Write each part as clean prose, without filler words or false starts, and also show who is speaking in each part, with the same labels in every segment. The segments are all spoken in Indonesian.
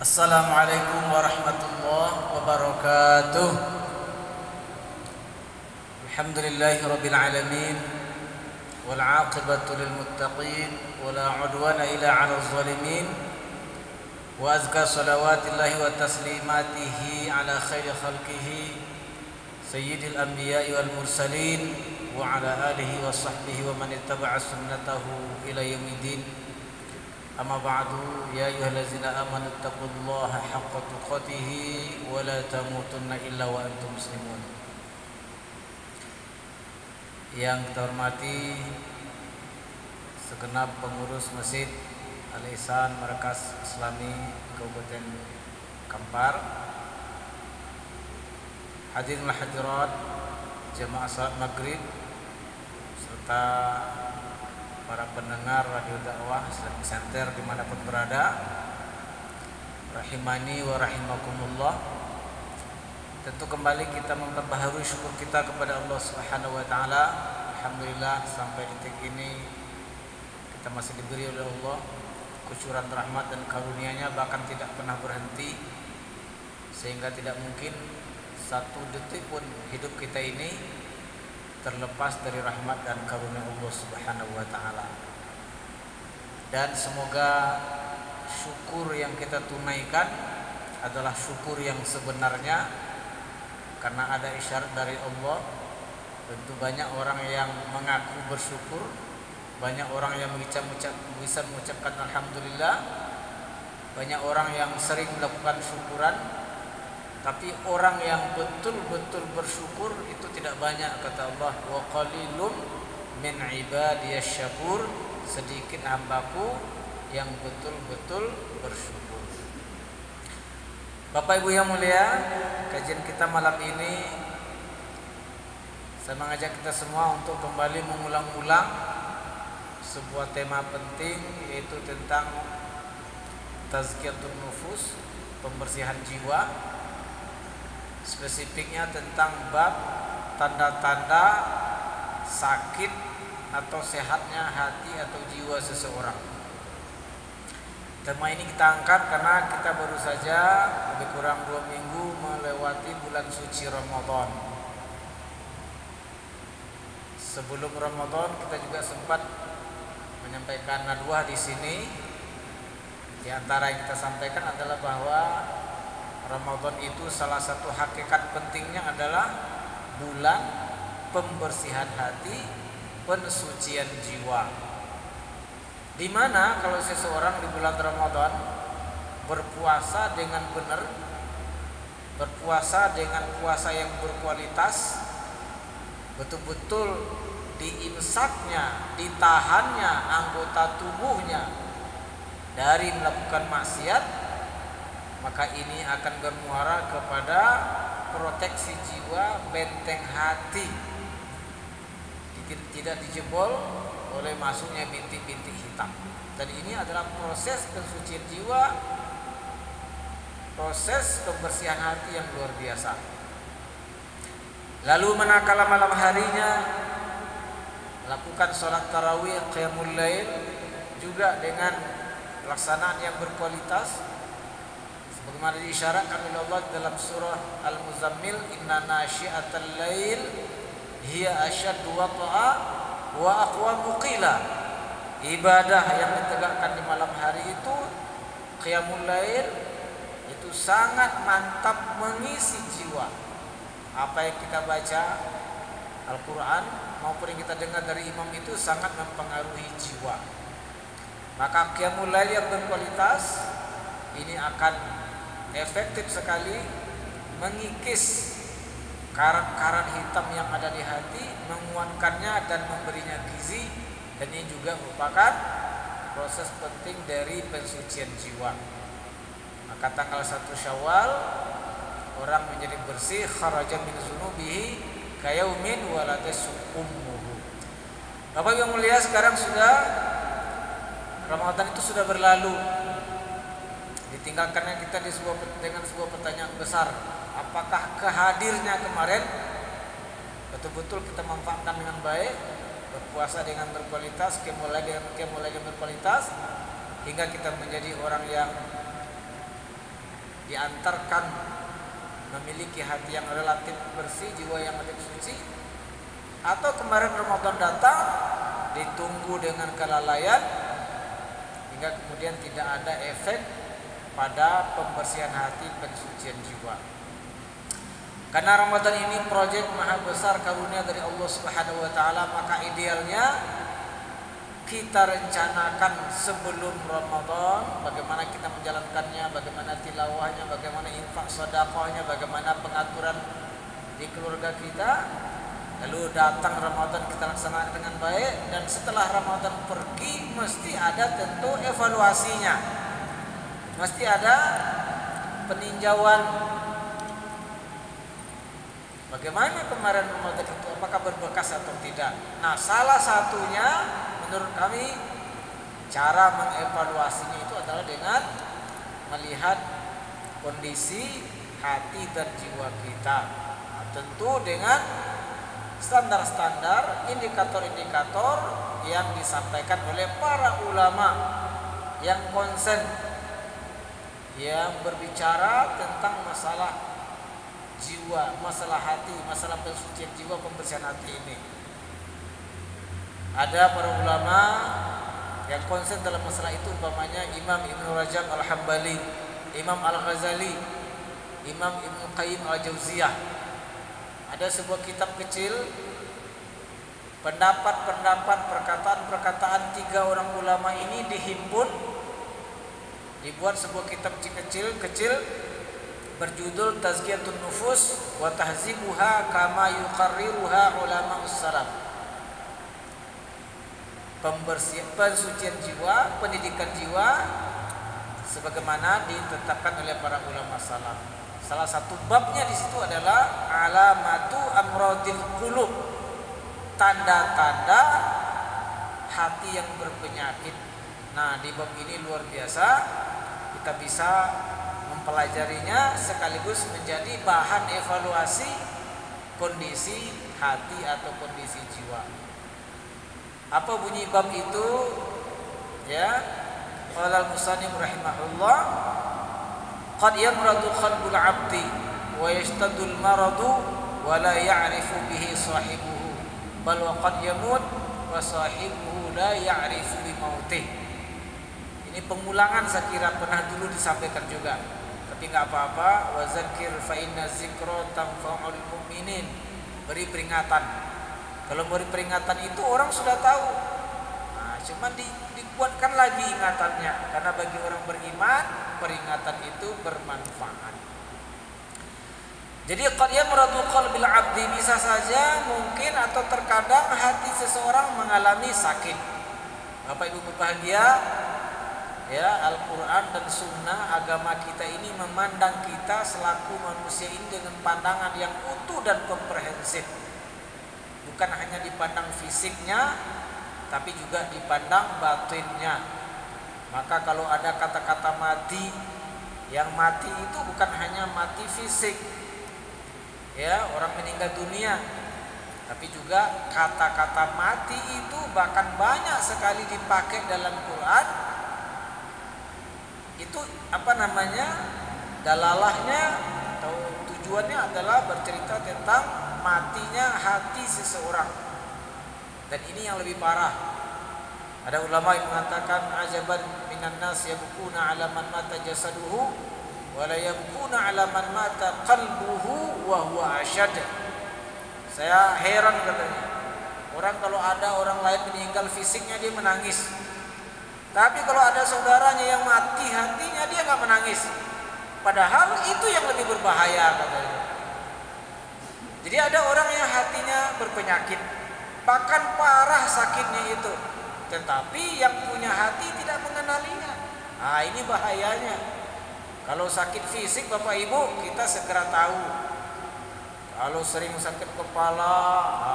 Speaker 1: Assalamualaikum warahmatullahi wabarakatuh. Alhamdulillahirabbil alamin wal 'aqibatu lil muttaqin wala 'udwana illa 'alal zalimin wa azka salawatillahi wa taslimatihi ala khairi khalqihi sayyidil anbiya'i wal mursalin wa ala alihi wa sahbihi wa man ittaba'a sunnatahu ila yaumiddin. Amma ba'du, ya ayyuhallazina amanu taqullaha haqqa tuqatih wa la tamutunna illa wa antum muslimun. Yang kita hormati segenap pengurus Masjid Al-Ihsan Markas Islami Kabupaten Kampar, hadirin wal hadirat jemaah salat maghrib serta para pendengar radio dakwah Islamic Center dimanapun berada, rahimani wa rahimakumullah. Tentu kembali kita memperbaharui syukur kita kepada Allah Subhanahu wa taala. Alhamdulillah sampai detik ini kita masih diberi oleh Allah kucuran rahmat dan karunia-Nya, bahkan tidak pernah berhenti, sehingga tidak mungkin satu detik pun hidup kita ini terlepas dari rahmat dan karunia Allah Subhanahu wa taala. Dan semoga syukur yang kita tunaikan adalah syukur yang sebenarnya, karena ada isyarat dari Allah. Tentu banyak orang yang mengaku bersyukur, banyak orang yang bisa mengucapkan alhamdulillah, banyak orang yang sering melakukan syukuran. Tapi orang yang betul-betul bersyukur itu tidak banyak, kata Allah, wa qalilum min ibadiyasy syakur, sedikit hambaku yang betul-betul bersyukur. Bapak Ibu yang mulia, kajian kita malam ini saya mengajak kita semua untuk kembali mengulang-ulang sebuah tema penting, yaitu tentang tazkiyatun nufus, pembersihan jiwa. Spesifiknya tentang bab tanda-tanda sakit atau sehatnya hati atau jiwa seseorang. Tema ini kita angkat karena kita baru saja lebih kurang 2 minggu melewati bulan suci Ramadan. Sebelum Ramadan kita juga sempat menyampaikan nadwah di sini. Di antara yang kita sampaikan adalah bahwa Ramadan itu salah satu hakikat pentingnya adalah bulan pembersihan hati, pensucian jiwa. Di mana kalau seseorang di bulan Ramadan berpuasa dengan benar, berpuasa dengan puasa yang berkualitas, betul-betul diimsaknya, ditahannya anggota tubuhnya dari melakukan maksiat, maka ini akan bermuara kepada proteksi jiwa, benteng hati, tidak dijebol oleh masuknya bintik-bintik hitam. Dan ini adalah proses pensucian jiwa, proses pembersihan hati yang luar biasa. Lalu manakala malam harinya lakukan sholat tarawih, qiyamul lail, juga dengan pelaksanaan yang berkualitas, bagaimana diisyaratkan oleh Allah dalam surah Al-Muzammil, inna nasyi'atal lail hiya asyaddu wat'a wa aqwamu qila. Ibadah yang ditegakkan di malam hari itu, qiyamul lail, itu sangat mantap mengisi jiwa. Apa yang kita baca Al-Quran maupun yang kita dengar dari imam itu sangat mempengaruhi jiwa. Maka qiyamul lail yang berkualitas ini akan efektif sekali mengikis karat-karat hitam yang ada di hati, menguatkannya dan memberinya gizi. Dan ini juga merupakan proses penting dari pensucian jiwa. Maka tanggal 1 Syawal orang menjadi bersih, kharaja min dzunubihi kayaumin waladatu ummuhu. Bapak yang mulia, sekarang sudah Ramadan itu sudah berlalu. Ditinggalkannya kita dengan sebuah pertanyaan besar, apakah kehadirnya kemarin betul-betul kita manfaatkan dengan baik, berpuasa dengan berkualitas, qiyamul lail dengan berkualitas, hingga kita menjadi orang yang diantarkan memiliki hati yang relatif bersih, jiwa yang relatif suci, atau kemarin Ramadan datang ditunggu dengan kelalaian hingga kemudian tidak ada efek pada pembersihan hati, pensucian jiwa. Karena Ramadan ini proyek maha besar karunia dari Allah Subhanahu wa taala, maka idealnya kita rencanakan sebelum Ramadan bagaimana kita menjalankannya, bagaimana tilawahnya, bagaimana infak sedekahnya, bagaimana pengaturan di keluarga kita. Lalu datang Ramadan kita laksanakan dengan baik, dan setelah Ramadan pergi mesti ada tentu evaluasinya. Mesti ada peninjauan. Bagaimana kemarin Ramadan itu, apakah berbekas atau tidak? Nah, salah satunya menurut kami cara mengevaluasinya itu adalah dengan melihat kondisi hati dan jiwa kita. Nah, tentu dengan standar-standar, indikator-indikator yang disampaikan oleh para ulama yang konsen, yang berbicara tentang masalah jiwa, masalah hati, masalah pensucian jiwa, pembersihan hati ini. Ada para ulama yang konsen dalam masalah itu, umpamanya Imam Ibnu Rajab Al-Hambali, Imam Al-Ghazali, Imam Ibnu Qayyim Al-Jauziyah. Ada sebuah kitab kecil, pendapat-pendapat, perkataan-perkataan tiga orang ulama ini dihimpun, dibuat sebuah kitab kecil berjudul Tazkiyatun Nufus wa Tahzibuha kama yuqarriruha ulama'us salaf. Pensucian jiwa, pendidikan jiwa sebagaimana ditetapkan oleh para ulama salaf. Salah satu babnya di situ adalah alamatu amradil qulub, tanda-tanda hati yang berpenyakit. Nah, di bab ini luar biasa kita bisa mempelajarinya sekaligus menjadi bahan evaluasi kondisi hati atau kondisi jiwa. Apa bunyi bab itu? Ya, qala al-musannif rahimahullah, qad yamradu qalbul 'abdi wa yashtadul maradu wa la ya'rifu bihi sahibuhu bal wa qad yamut wa sahibuhu la ya'rifu bi mautih. Ini pengulangan, saya kira pernah dulu disampaikan juga, tapi nggak apa-apa. Wa zakir fa inna zikra tanfa'ul mu'minin. Beri peringatan. Kalau beri peringatan itu orang sudah tahu. Nah, cuman dikuatkan lagi ingatannya, karena bagi orang beriman peringatan itu bermanfaat. Jadi qad yamradu qalbil 'abdi, bisa saja mungkin atau terkadang hati seseorang mengalami sakit. Bapak Ibu berbahagia, ya, Al-Quran dan Sunnah agama kita ini memandang kita selaku manusia ini dengan pandangan yang utuh dan komprehensif. Bukan hanya dipandang fisiknya, tapi juga dipandang batinnya. Maka kalau ada kata-kata mati, yang mati itu bukan hanya mati fisik, ya, orang meninggal dunia, tapi juga kata-kata mati itu bahkan banyak sekali dipakai dalam Quran. Itu dalalahnya atau tujuannya adalah bercerita tentang matinya hati seseorang. Dan ini yang lebih parah. Ada ulama yang mengatakan ajaban minan nas yabkuna ala man mata jasaduhu wa la yabkuna ala man mata qalbuhu wa huwa asyad. Saya heran katanya, orang kalau ada orang lain meninggal fisiknya dia menangis, tapi kalau ada saudaranya yang mati hatinya dia nggak menangis. Padahal itu yang lebih berbahaya katanya. Jadi ada orang yang hatinya berpenyakit, bahkan parah sakitnya itu, tetapi yang punya hati tidak mengenalinya. Nah, ini bahayanya. Kalau sakit fisik Bapak Ibu kita segera tahu. Kalau sering sakit kepala,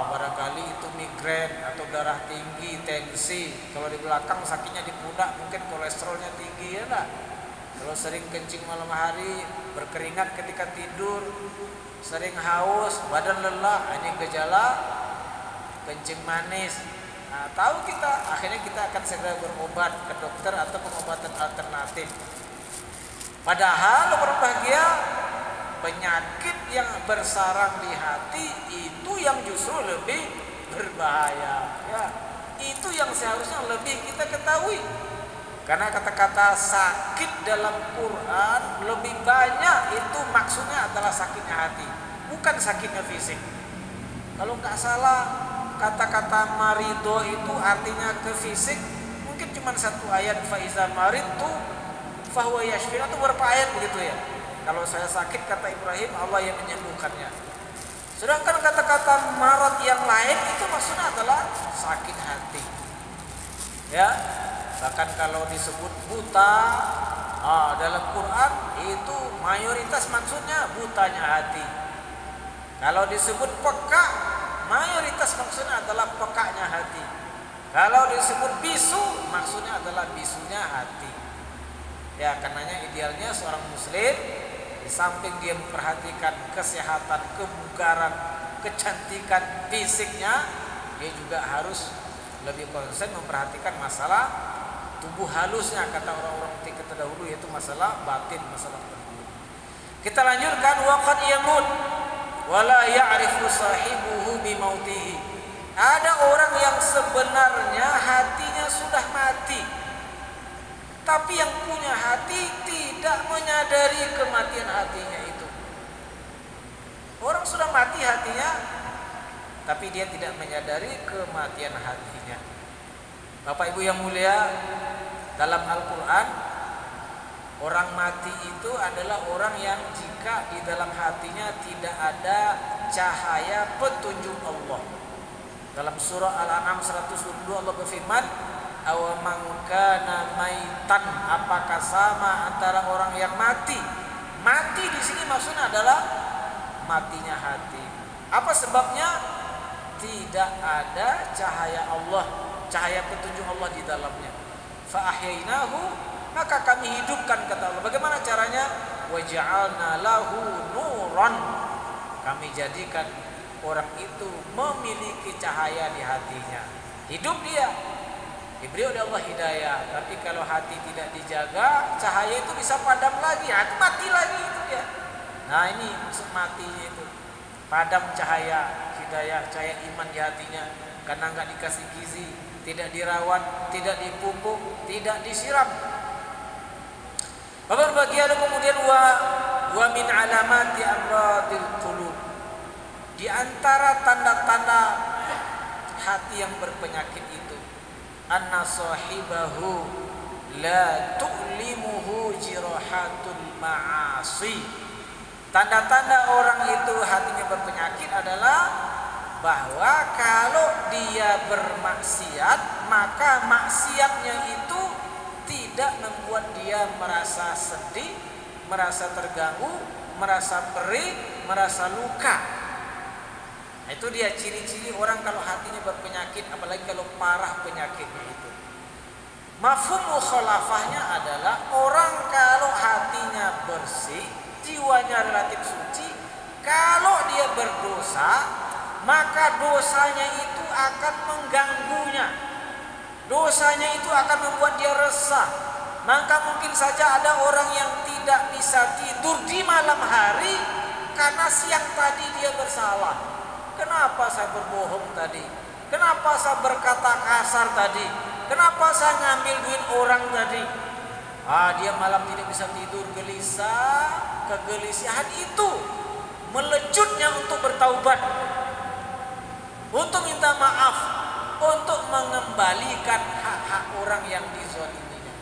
Speaker 1: barangkali itu migrain atau darah tinggi, tensi. Kalau di belakang sakitnya di pundak, mungkin kolesterolnya tinggi, ya enggak? Kalau sering kencing malam hari, berkeringat ketika tidur, sering haus, badan lelah, ini gejala kencing manis. Nah, tahu akhirnya kita akan segera berobat ke dokter atau pengobatan alternatif. Padahal orang bahagia, penyakit yang bersarang di hati itu yang justru lebih berbahaya. Ya, itu yang seharusnya lebih kita ketahui. Karena kata-kata sakit dalam Quran lebih banyak itu maksudnya adalah sakitnya hati, bukan sakitnya fisik. Kalau nggak salah kata-kata marido itu artinya ke fisik mungkin cuma satu ayat, faiza maridtu fahuwa yashfin, atau berapa ayat begitu ya. Kalau saya sakit kata Ibrahim Allah yang menyembuhkannya. Sedangkan kata-kata marad yang lain itu maksudnya adalah sakit hati. Ya, bahkan kalau disebut buta dalam Quran itu mayoritas maksudnya butanya hati. Kalau disebut peka, mayoritas maksudnya adalah pekanya hati. Kalau disebut bisu, maksudnya adalah bisunya hati. Ya, karenanya idealnya seorang muslim di samping dia memperhatikan kesehatan, kebugaran, kecantikan fisiknya, dia juga harus lebih konsen memperhatikan masalah tubuh halusnya, kata orang-orang ketika terdahulu, yaitu masalah batin, masalah tubuh. Kita lanjutkan, waqad yamut wala ya'rifu sahibuhu bimautihi. Ada orang yang sebenarnya hatinya sudah mati, tapi yang punya hati tidak menyadari kematian hatinya itu. Orang sudah mati hatinya, tapi dia tidak menyadari kematian hatinya. Bapak Ibu yang mulia, dalam Al-Quran orang mati itu adalah orang yang jika di dalam hatinya tidak ada cahaya petunjuk Allah. Dalam surah Al-An'am 122 Allah berfirman, awaman kana maitan, apakah sama antara orang yang mati? Mati di sini maksudnya adalah matinya hati. Apa sebabnya? Tidak ada cahaya Allah, cahaya petunjuk Allah di dalamnya. Fa ahyainahu, maka kami hidupkan, kata Allah. Bagaimana caranya? Wa ja'alna lahu nuran, kami jadikan orang itu memiliki cahaya di hatinya. Hidup dia, diberi oleh Allah hidayah. Tapi kalau hati tidak dijaga, cahaya itu bisa padam lagi, hati mati lagi itu dia. Nah, ini maksud matinya itu, padam cahaya hidayah, cahaya iman di hatinya, karena nggak dikasih gizi, tidak dirawat, tidak dipupuk, tidak disiram. Bapak bagian kemudian wa min alamati amradil qulub, di antara tanda-tanda hati yang berpenyakit itu, anna sahibahu la tu'limuhu jirahatul ma'asi. Tanda-tanda orang itu hatinya berpenyakit adalah bahwa kalau dia bermaksiat, maka maksiatnya itu tidak membuat dia merasa sedih, merasa terganggu, merasa perih, merasa luka. Nah, itu dia ciri-ciri orang kalau hatinya berpenyakit, apalagi kalau parah penyakitnya itu. Mafhum mukhalafahnya adalah orang kalau hatinya bersih, jiwanya relatif suci, kalau dia berdosa, maka dosanya itu akan mengganggunya. Dosanya itu akan membuat dia resah. Maka mungkin saja ada orang yang tidak bisa tidur di malam hari karena siang tadi dia bersalah. Kenapa saya berbohong tadi? Kenapa saya berkata kasar tadi? Kenapa saya ngambil duit orang tadi? Dia malam tidak bisa tidur, gelisah. Kegelisahan itu melejutnya untuk bertaubat, untuk minta maaf, untuk mengembalikan hak-hak orang yang dizaliminya.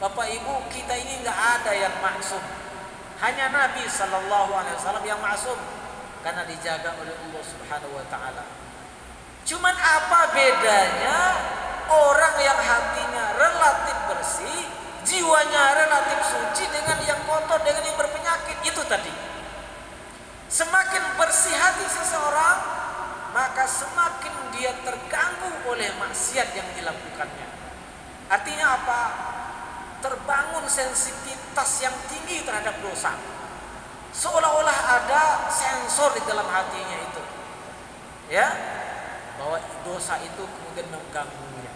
Speaker 1: Bapak Ibu, kita ini nggak ada yang maksum, hanya Nabi Sallallahu Alaihi Wasallam yang maksum karena dijaga oleh Allah Subhanahu Wa Taala. Cuman apa bedanya orang yang hatinya relatif bersih, jiwanya relatif suci, dengan yang kotor, dengan yang berpenyakit? Itu tadi, semakin bersih hati seseorang, maka semakin dia terganggu oleh maksiat yang dilakukannya. Artinya apa? Terbangun sensitivitas yang tinggi terhadap dosa, seolah-olah ada sensor di dalam hatinya itu, ya, bahwa dosa itu kemudian mengganggunya.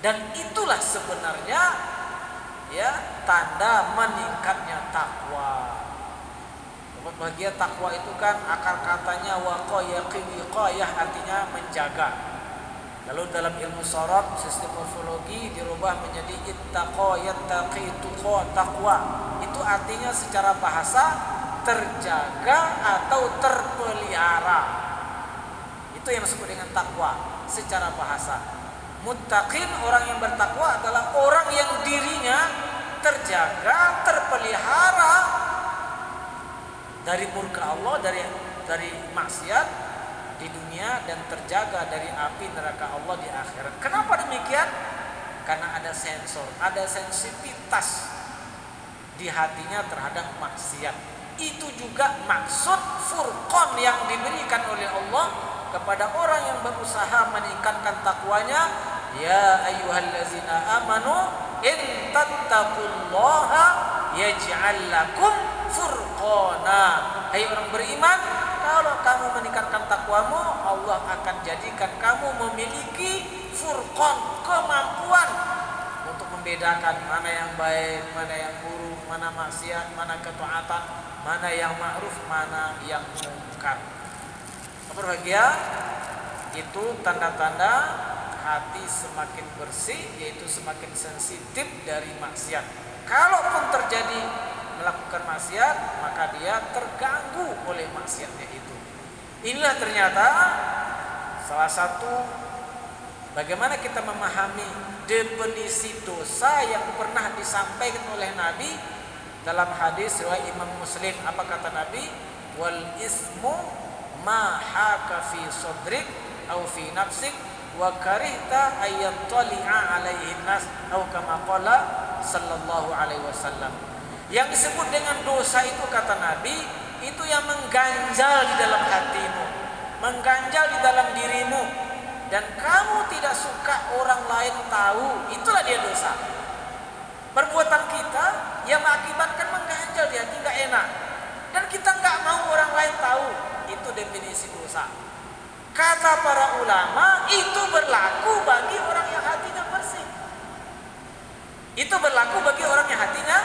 Speaker 1: Dan itulah sebenarnya ya tanda meningkatnya takwa. Sobat bahagia, takwa itu kan akar katanya wiqayah, artinya menjaga. Lalu dalam ilmu sharaf, sistem morfologi dirubah menjadi ittaqa yattaqi tuqa taqwa. Itu artinya secara bahasa terjaga atau terpelihara. Itu yang disebut dengan takwa secara bahasa. Muttaqin, orang yang bertakwa adalah orang yang dirinya terjaga, terpelihara dari murka Allah, dari maksiat di dunia, dan terjaga dari api neraka Allah di akhirat. Kenapa demikian? Karena ada sensor, ada sensitivitas di hatinya terhadap maksiat. Itu juga maksud furqan yang diberikan oleh Allah kepada orang yang berusaha meningkatkan takwanya. Ya ayyuhallazina amanu in tattaqullaha yaj'al lakum furqana. Hai orang beriman, kalau kamu meningkatkan takwamu, Allah akan jadikan kamu memiliki furqan, kemampuan untuk membedakan mana yang baik, mana yang buruk, mana maksiat, mana ketaatan, mana yang ma'ruf, mana yang munkar. Berbahagia, itu tanda-tanda hati semakin bersih, yaitu semakin sensitif dari maksiat. Kalaupun terjadi melakukan maksiat, maka dia terganggu oleh maksiatnya itu. Inilah ternyata salah satu bagaimana kita memahami definisi dosa yang pernah disampaikan oleh Nabi dalam hadis riwayat Imam Muslim. Apa kata Nabi? Wal ismu ma haka fi sadrik au fi nafsik wa karihta ayattali'a alaihi nas atau kama qala sallallahu alaihi wasallam. Yang disebut dengan dosa itu, kata Nabi, itu yang mengganjal di dalam hatimu, mengganjal di dalam dirimu, dan kamu tidak suka orang lain tahu, itulah dia dosa. Perbuatan kita yang mengakibatkan mengganjal di hati, nggak enak, dan kita nggak mau orang lain tahu, itu definisi dosa. Kata para ulama, itu berlaku bagi orang yang hatinya bersih. Itu berlaku bagi orang yang hatinya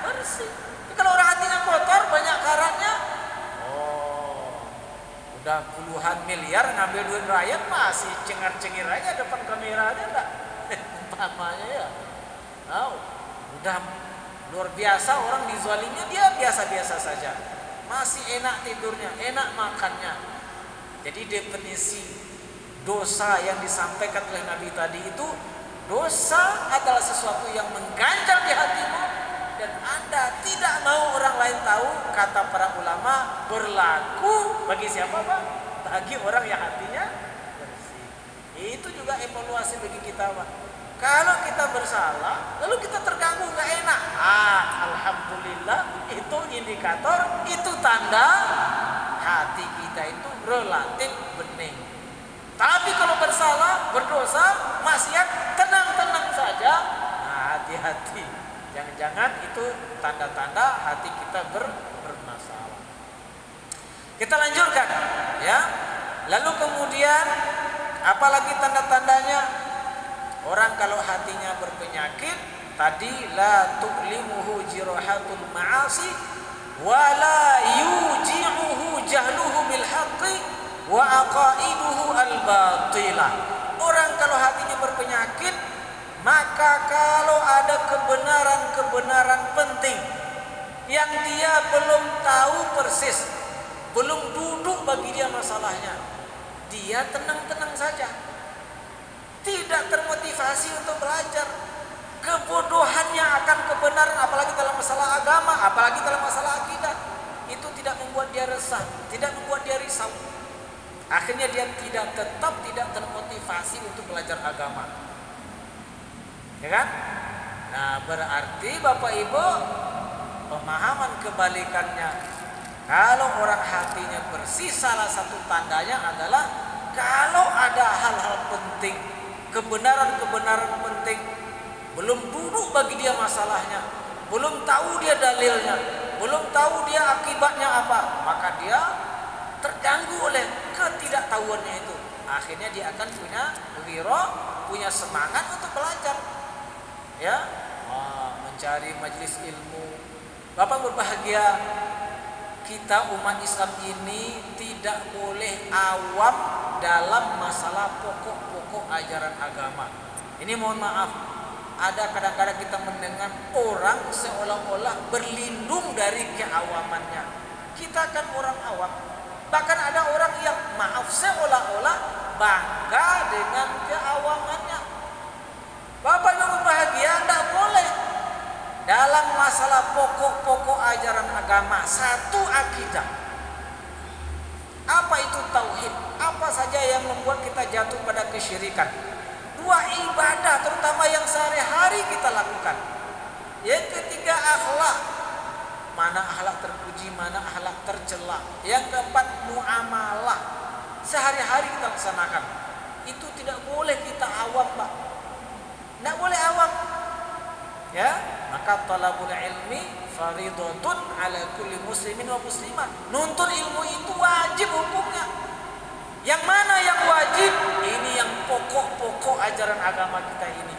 Speaker 1: bersih. Jadi kalau orang hatinya kotor, banyak karatnya, udah puluhan miliar ngambil duit rakyat, masih cengar-cengir aja depan kamera aja, enggak? Umpamanya ya. Udah luar biasa, orang dizaliminya, dia biasa-biasa saja. Masih enak tidurnya, enak makannya. Jadi definisi dosa yang disampaikan oleh Nabi tadi itu, dosa adalah sesuatu yang mengganjal di hatimu dan Anda tidak mau orang lain tahu. Kata para ulama, berlaku bagi siapa, Pak? Bagi orang yang hatinya bersih. Itu juga evaluasi bagi kita, Pak. Kalau kita bersalah, lalu kita terganggu, nggak enak. Alhamdulillah, itu indikator, itu tanda hati kita itu relatif bening. Tapi kalau bersalah, berdosa, maksiat, tenang-tenang saja. Nah, hati-hati. Jangan-jangan itu tanda-tanda hati kita bermasalah. Kita lanjutkan, ya. Lalu kemudian, apalagi tanda-tandanya? Orang kalau hatinya berpenyakit, tadi la tu'limuhu jirahatul ma'asi wala yuji'uhu jahluhu bil haqqi wa aqaiduhu al batilah. Orang kalau hatinya berpenyakit, maka kalau ada kebenaran-kebenaran penting yang dia belum tahu persis, belum duduk bagi dia masalahnya, dia tenang-tenang saja, tidak termotivasi untuk belajar. Kebodohannya akan kebenaran, apalagi dalam masalah agama, apalagi dalam masalah akidah, itu tidak membuat dia resah, tidak membuat dia risau. Akhirnya dia tetap tidak termotivasi untuk belajar agama, ya kan? Nah, berarti Bapak Ibu, pemahaman kebalikannya, kalau orang hatinya bersih, salah satu tandanya adalah kalau ada hal-hal penting, kebenaran-kebenaran penting, belum duduk bagi dia masalahnya, belum tahu dia dalilnya, belum tahu dia akibatnya apa, maka dia terganggu oleh ketidaktahuannya itu. Akhirnya dia akan punya wiro, punya semangat untuk belajar, ya, cari majelis ilmu. Bapak berbahagia, kita umat Islam ini tidak boleh awam dalam masalah pokok-pokok ajaran agama. Ini mohon maaf, ada kadang-kadang kita mendengar orang seolah-olah berlindung dari keawamannya. Kita kan orang awam. Bahkan ada orang yang maaf seolah-olah bangga dengan keawamannya. Bapak yang berbahagia, tidak boleh dalam masalah pokok-pokok ajaran agama. Satu, akidah. Apa itu tauhid? Apa saja yang membuat kita jatuh pada kesyirikan? Dua, ibadah, terutama yang sehari-hari kita lakukan. Yang ketiga, akhlak. Mana akhlak terpuji, mana akhlak tercela. Yang keempat, muamalah. Sehari-hari kita laksanakan. Itu tidak boleh kita awam, Pak. Tidak boleh awam. Ya, maka talabul ilmi faridatun ala kulli muslimin wa muslimah. Nuntut ilmu itu wajib hukumnya. Yang mana yang wajib? Ini yang pokok-pokok ajaran agama kita ini.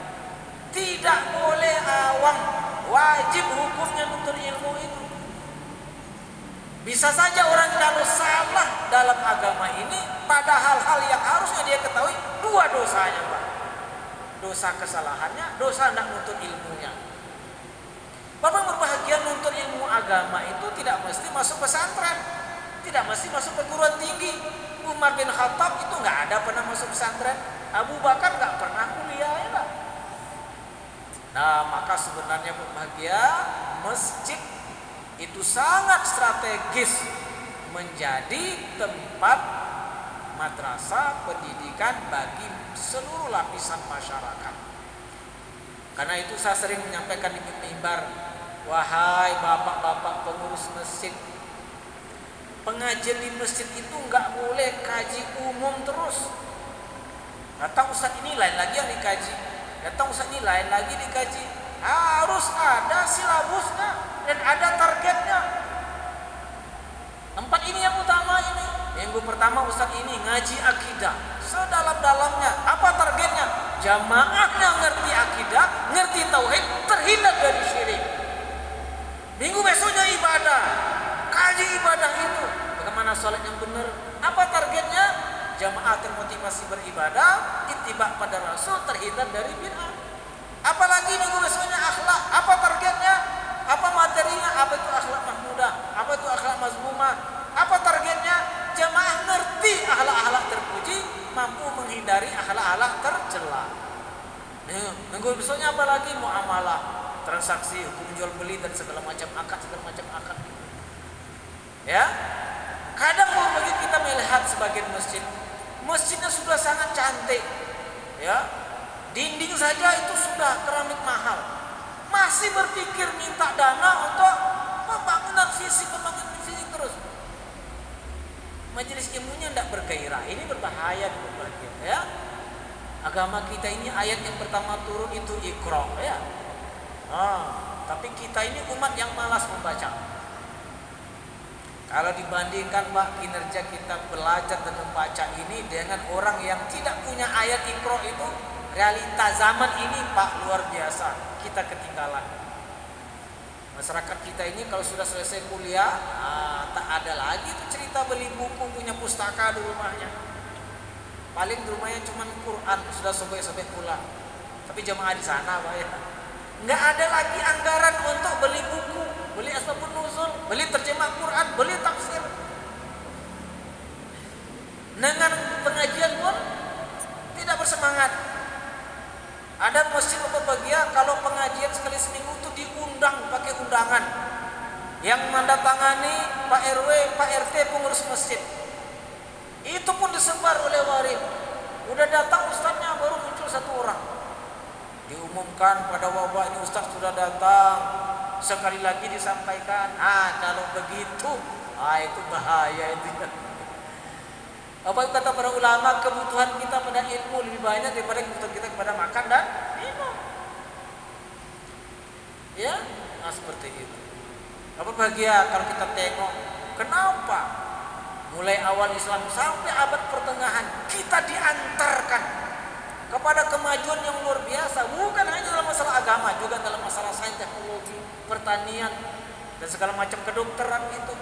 Speaker 1: Tidak boleh awam. Wajib hukumnya nuntut ilmu itu. Bisa saja orang kalau salah dalam agama ini pada hal-hal yang harusnya dia ketahui, dua dosanya, Pak. Dosa kesalahannya, dosa tidak nuntut ilmunya. Bapak berbahagia, nuntut ilmu agama itu tidak mesti masuk pesantren, tidak mesti masuk perguruan tinggi. Umar bin Khattab itu nggak ada pernah masuk pesantren. Abu Bakar nggak pernah kuliah, ya Pak. Nah, maka sebenarnya berbahagia, masjid itu sangat strategis menjadi tempat madrasah pendidikan bagi seluruh lapisan masyarakat. Karena itu saya sering menyampaikan di mimbar, wahai bapak-bapak pengurus masjid, pengajian di masjid itu nggak boleh kaji umum terus. Datang ustaz ini lain lagi yang dikaji, datang ustaz ini lain lagi dikaji. Harus ada silabusnya dan ada targetnya. Empat ini yang utama ini. Minggu pertama ustaz ini ngaji akidah sedalam-dalamnya. Apa targetnya? Jamaahnya ngerti akidah, ngerti tauhid, terhindar dari syirik. Minggu besoknya ibadah, kaji ibadah itu. Bagaimana sholat yang benar? Apa targetnya? Jamaah termotivasi beribadah, ittiba pada Rasul, terhindar dari bid'ah. Apalagi minggu besoknya akhlak. Apa targetnya? Apa materinya? Apa itu akhlak mahmudah? Apa itu akhlak mazmumah? Apa targetnya? Jamaah ngerti akhlak-akhlak terpuji, mampu menghindari akhlak-akhlak tercela. Minggu besoknya apa lagi? Muamalah, transaksi, hukum jual beli dan segala macam akad, Ya, kadang bagi kita melihat sebagian masjid, masjidnya sudah sangat cantik, ya, dinding saja itu sudah keramik mahal, masih berpikir minta dana untuk pembangunan fisik terus. Majelis ilmunya tidak bergairah, ini berbahaya, ya. Agama kita ini ayat yang pertama turun itu Iqra, ya. Tapi kita ini umat yang malas membaca. Kalau dibandingkan Pak, kinerja kita belajar dan membaca ini dengan orang yang tidak punya ayat Iqra itu, realita zaman ini Pak luar biasa, kita ketinggalan. Masyarakat kita ini kalau sudah selesai kuliah, tak ada lagi tuh cerita beli buku, punya pustaka di rumahnya. Paling di rumahnya cuma Quran, sudah sobek-sobek pula. Tapi jemaah di sana Pak, ya, nggak ada lagi anggaran untuk beli buku, beli asbabun nuzul, beli terjemah Quran, beli tafsir. Dengan pengajian pun tidak bersemangat. Ada masjid berbahagia kalau pengajian sekali seminggu itu diundang pakai undangan. Yang mendatangani Pak RW, Pak RT, pengurus masjid. Itu pun disebar oleh warim. Udah datang ustaznya baru muncul satu orang. Diumumkan pada wabah ini ustaz sudah datang. Sekali lagi disampaikan, kalau begitu, itu bahaya itu. Apa kata para ulama, kebutuhan kita pada ilmu lebih banyak daripada kebutuhan kita kepada makan dan minum. Ya, seperti itu. Apa bahagia kalau kita tengok, kenapa mulai awal Islam sampai abad pertengahan kita diantarkan kepada kemajuan yang luar biasa, bukan hanya dalam masalah agama, juga dalam masalah sains, teknologi, pertanian, dan segala macam kedokteran itu.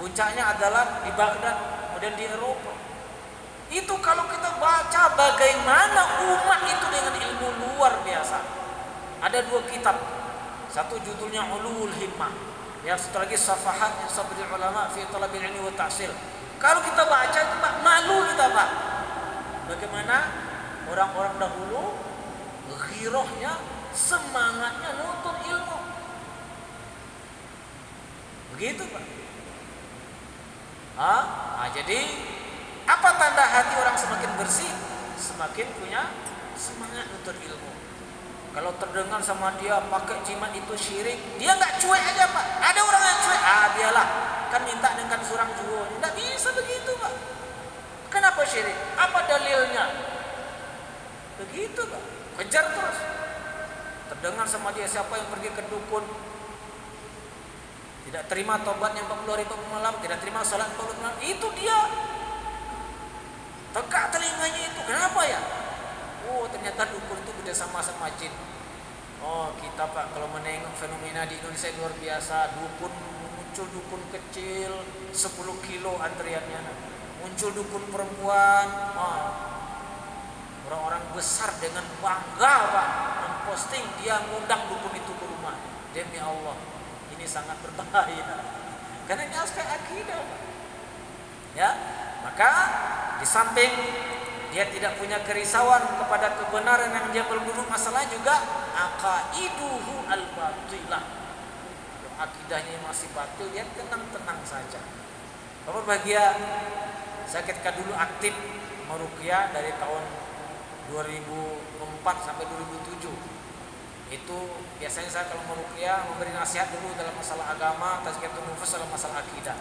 Speaker 1: Puncaknya adalah di Baghdad, kemudian di Eropa. Itu kalau kita baca bagaimana umat itu dengan ilmu luar biasa. Ada 2 kitab. Satu judulnya Ulul Himmah, yang satu lagi Safahat Sabrul Ulama fi Talabil Ilmi wa Tahsil. Kalau kita baca itu Pak, malu kita Pak. Bagaimana orang-orang dahulu ghirahnya, semangatnya nuntut ilmu. Begitu Pak. Jadi apa tanda hati orang semakin bersih? Semakin punya semangat nuntut ilmu. Kalau terdengar sama dia pakai jimat itu syirik, dia nggak cuek aja Pak. Ada orang yang cuek, biarlah, kan minta dengan surang jual. Nggak bisa begitu Pak. Kenapa syirik? Apa dalilnya? Begitu Pak. Kejar terus. Terdengar sama dia, siapa yang pergi ke dukun, tidak terima tobatnya 40 hari 40 malam, tidak terima salat 40 malam, itu dia. Tegak telinganya itu. Kenapa ya? Ternyata dukun itu bekerjasama sama jin. Kita Pak kalau menengok fenomena di Indonesia luar biasa. Dukun muncul, dukun kecil 10 kilo antriannya. Muncul dukun perempuan. Orang-orang besar dengan bangga Pak memposting dia ngundang dukun itu ke rumah. Demi Allah, ini sangat berbahaya. Karena ini aspek akidah Pak. Ya, maka di samping dia tidak punya kerisauan kepada kebenaran yang dia berguru, masalah juga aqaiduhu al-batilah. Kalau akidahnya masih batil, dia tenang-tenang saja. Bapak bahagia, saya ketika dulu aktif meruqyah dari tahun 2004 sampai 2007. Itu biasanya saya kalau meruqyah memberi nasihat dulu dalam masalah agama, tazkiyatun nufus, dalam masalah akidah.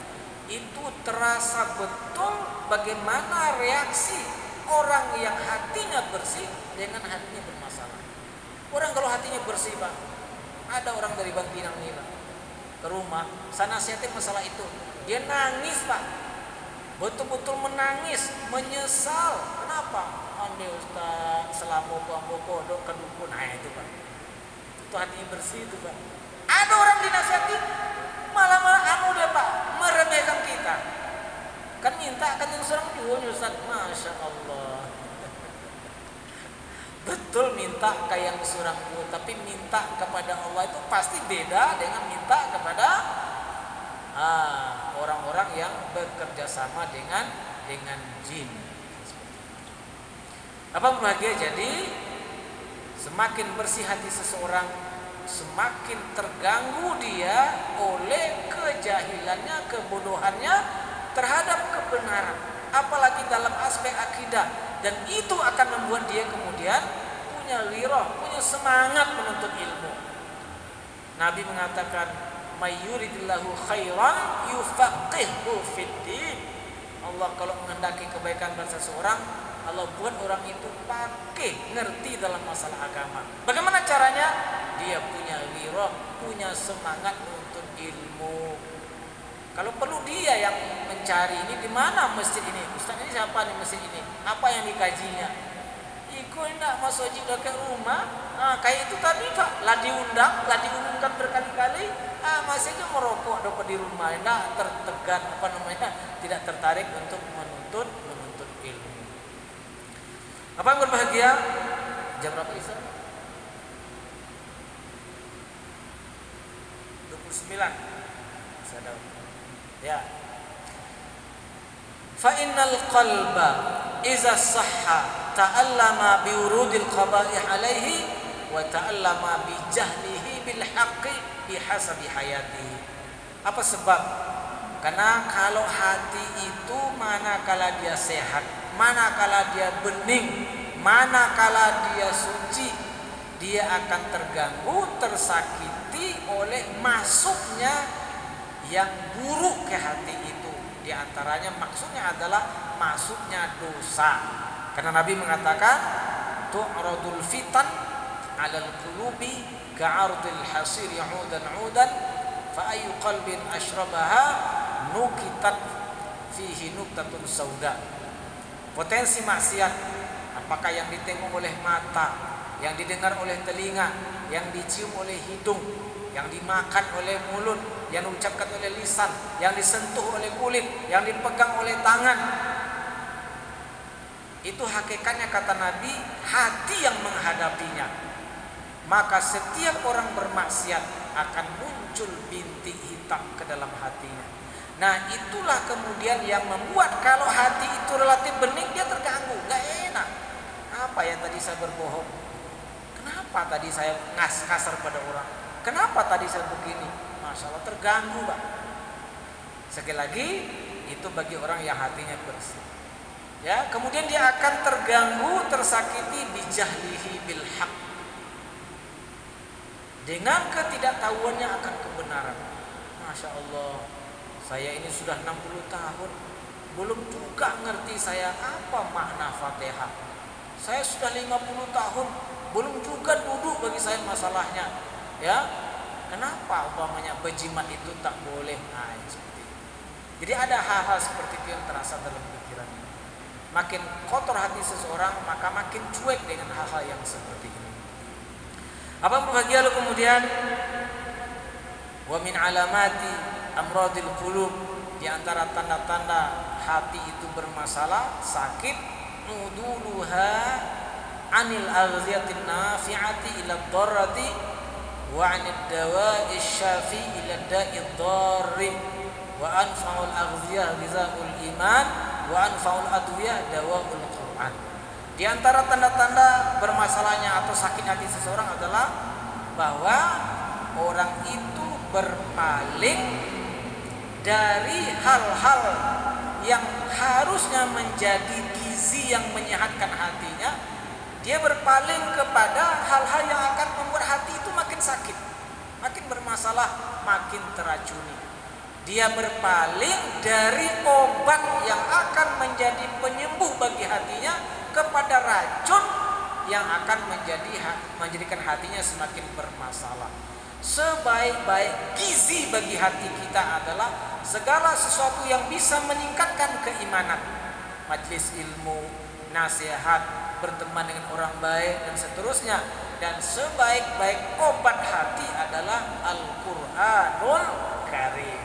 Speaker 1: Itu terasa betul bagaimana reaksi orang yang hatinya bersih dengan hatinya bermasalah. Orang kalau hatinya bersih Pak, ada orang dari Bangkinang nih Pak ke rumah, saya nasihatin masalah itu, dia nangis Pak, betul-betul menangis, menyesal. Kenapa? Andai Ustaz selama kodok ke dukun, itu Pak, itu hatinya bersih itu Pak. Ada orang dinasihatin malah dia Pak meremehkan kita. Kan minta kan yang serang jual Ustaz, Masya Allah. Betul minta kayak yang surang jual, tapi minta kepada Allah itu pasti beda dengan minta kepada orang-orang yang bekerja sama dengan jin. Apa bahagia? Jadi semakin bersih hati seseorang, semakin terganggu dia oleh kejahilannya, kebodohannya terhadap kebenaran, apalagi dalam aspek akidah, dan itu akan membuat dia kemudian punya ghirah, punya semangat menuntut ilmu. Nabi mengatakan, "May yuridillahu khairan yufaqihu fiddin." Allah kalau menghendaki kebaikan pada seseorang, Allah buat orang itu pakai ngerti dalam masalah agama. Bagaimana caranya? Dia punya ghirah, punya semangat menuntut ilmu. Kalau perlu dia yang mencari, ini di mana masjid ini? Ustaz ini siapa nih masjid ini? Apa yang dikajinya? Ikut enggak masuk haji udah ke rumah? Kayak itu tadi Pak, lah diumumkan berkali-kali. Masih aja merokok dapat di rumah, enggak tertegan tidak tertarik untuk menuntut ilmu. Apa yang berbahagia? Jam berapa Isya? 29. Sadar. Ya. Fa innal qalba iza sahha ta'allama bi wurudil qada'i alaihi wa ta'allama bi jahlihi bil haqqi bihasabi hayatihi. Apa sebab? Karena kalau hati itu manakala dia sehat, manakala dia bening, manakala dia suci, dia akan terganggu, tersakiti oleh masuknya yang buruk ke hati itu. Di antaranya maksudnya adalah masuknya dosa. Karena Nabi mengatakan, tu'radul fitan 'alal qulubi ka'ardil hasir ya'udan 'udan fa ayyu qalbin ashrabaha nukitat fihi nuktatun sauda. Potensi maksiat Apakah yang ditengok oleh mata, yang didengar oleh telinga, yang dicium oleh hidung, yang dimakan oleh mulut, yang diucapkan oleh lisan, yang disentuh oleh kulit, yang dipegang oleh tangan. Itu hakikatnya kata Nabi, hati yang menghadapinya. Maka setiap orang bermaksiat akan muncul bintik hitam ke dalam hatinya. Nah, itulah kemudian yang membuat kalau hati itu relatif bening, dia terganggu, gak enak. Apa ya tadi saya berbohong? Kenapa tadi saya kasar pada orang? Kenapa tadi saya begini? Masya Allah, terganggu, Pak. Sekali lagi, itu bagi orang yang hatinya bersih. Ya, kemudian dia akan terganggu, tersakiti bijahlihi bil haq, dengan ketidaktahuannya akan kebenaran. Masya Allah, saya ini sudah 60 tahun, belum juga ngerti saya apa makna Fatihah. Saya sudah 50 tahun, belum juga duduk bagi saya masalahnya. Ya, kenapa umpamanya bejimat itu tak boleh? Nah, seperti itu. Jadi ada hal-hal seperti itu yang terasa dalam pikiran. Makin kotor hati seseorang, maka makin cuek dengan hal-hal yang seperti ini. Apa berbahagia lo kemudian? Wa min alamati amradil qulub, di antara tanda-tanda hati itu bermasalah, sakit, uduluha anil aghziyatin nafi'ati ila dharrati wa anid dawa'i syafi ila da'id dharri wa anfa'ul aghdiyah ghizaul iman wa anfa'ul adwiyah dawaul Quran. Di antara tanda-tanda bermasalahnya atau sakit hati seseorang adalah bahwa orang itu berpaling dari hal-hal yang harusnya menjadi gizi yang menyehatkan hatinya. Dia berpaling kepada hal-hal yang akan membuat hati itu makin sakit, makin bermasalah, makin teracuni. Dia berpaling dari obat yang akan menjadi penyembuh bagi hatinya kepada racun yang akan menjadikan hatinya semakin bermasalah. Sebaik-baik gizi bagi hati kita adalah segala sesuatu yang bisa meningkatkan keimanan, majlis ilmu, nasihat, berteman dengan orang baik dan seterusnya. Dan sebaik-baik obat hati adalah Al-Qur'anul Karim.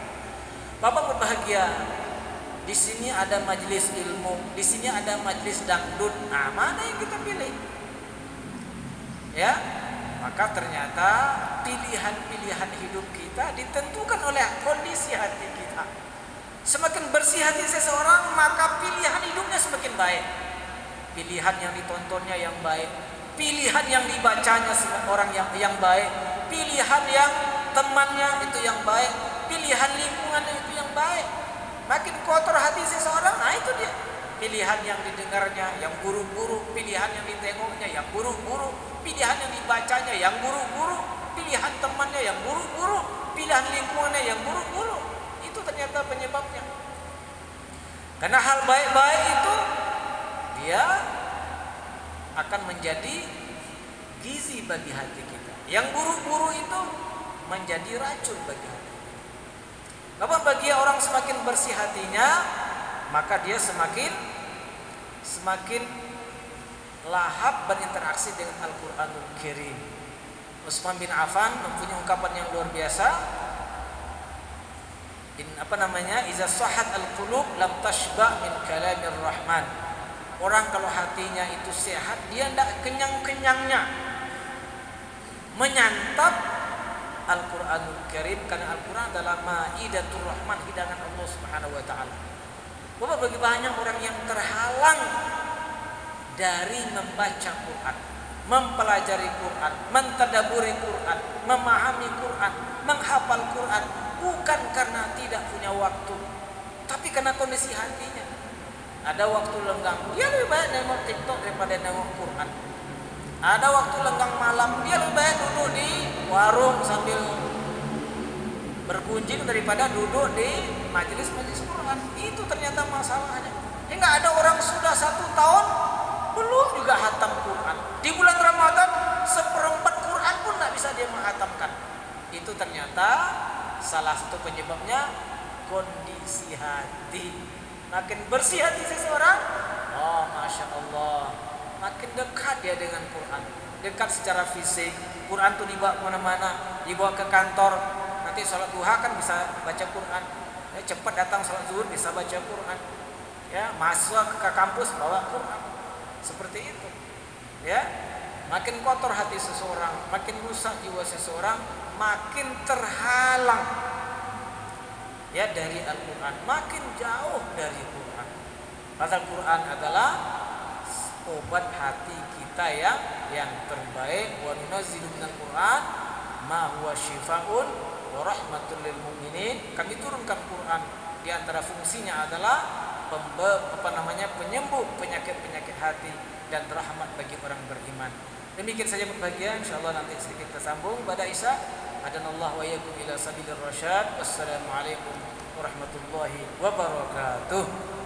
Speaker 1: Bapak berbahagia, di sini ada majelis ilmu, di sini ada majelis dangdut. Nah, mana yang kita pilih? Ya, maka ternyata pilihan-pilihan hidup kita ditentukan oleh kondisi hati kita. Semakin bersih hati seseorang, maka pilihan hidupnya semakin baik. Pilihan yang ditontonnya yang baik, pilihan yang dibacanya orang yang baik, pilihan yang temannya itu yang baik, pilihan lingkungannya itu yang baik. Makin kotor hati seseorang, nah itu dia. Pilihan yang didengarnya yang buruk-buruk, pilihan yang ditengoknya yang buruk-buruk, pilihan yang dibacanya yang buruk-buruk, pilihan temannya yang buruk-buruk, pilihan lingkungannya yang buruk-buruk. Itu ternyata penyebabnya. Karena hal baik-baik itu dia akan menjadi gizi bagi hati kita. Yang buruk-buruk itu menjadi racun bagi hati. Bapak, bagi orang semakin bersih hatinya, maka dia semakin lahap berinteraksi dengan Al-Qur'anul Karim. Utsman bin Affan mempunyai ungkapan yang luar biasa. Iza sahhat al-qulub lam tashba min kalamir rahman. Orang kalau hatinya itu sehat, dia tidak kenyang-kenyangnya menyantap Al-Qur'anul Karim, karena Al-Qur'an adalah ma'idatul rahman, hidangan Allah Subhanahu wa taala. Bapak, bagi banyak orang yang terhalang dari membaca Quran, mempelajari Quran, mentadaburi Quran, memahami Quran, menghafal Quran, bukan karena tidak punya waktu, tapi karena kondisi hatinya. Ada waktu lenggang, dia lebih baik nengok TikTok daripada nengok Quran. Ada waktu lenggang malam, dia lebih baik duduk di warung sambil berkunjing daripada duduk di majelis-majelis Quran. Itu ternyata masalahnya. Hingga ada orang sudah 1 tahun belum juga hatam Quran. Di bulan Ramadan 1/4 Quran pun tidak bisa dia menghatamkan. Itu ternyata salah satu penyebabnya kondisi hati. Makin bersih hati seseorang, oh masya Allah, makin dekat dia dengan Quran. Dekat secara fisik. Quran tuh dibawa kemana-mana, dibawa ke kantor. Nanti sholat duha kan bisa baca Quran. Ya, cepat datang sholat zuhur bisa baca Quran. Ya, masuk ke kampus bawa Quran. Seperti itu. Ya, makin kotor hati seseorang, makin rusak jiwa seseorang, makin terhalang ya dari Al-Quran, makin jauh dari Quran. Padahal Quran adalah obat hati kita yang terbaik. Wa nunazzilu minal Quran ma huwa syifaun wa rahmatul lil mu'minin. Kami turunkan Quran, di antara fungsinya adalah penyembuh penyakit-penyakit hati dan rahmat bagi orang beriman. Demikian saja berbahagia, insyaallah nanti sedikit tersambung pada Isya. Adanallahu wa iyyakum ila sabilir rasyad. Wassalamualaikum warahmatullahi wabarakatuh.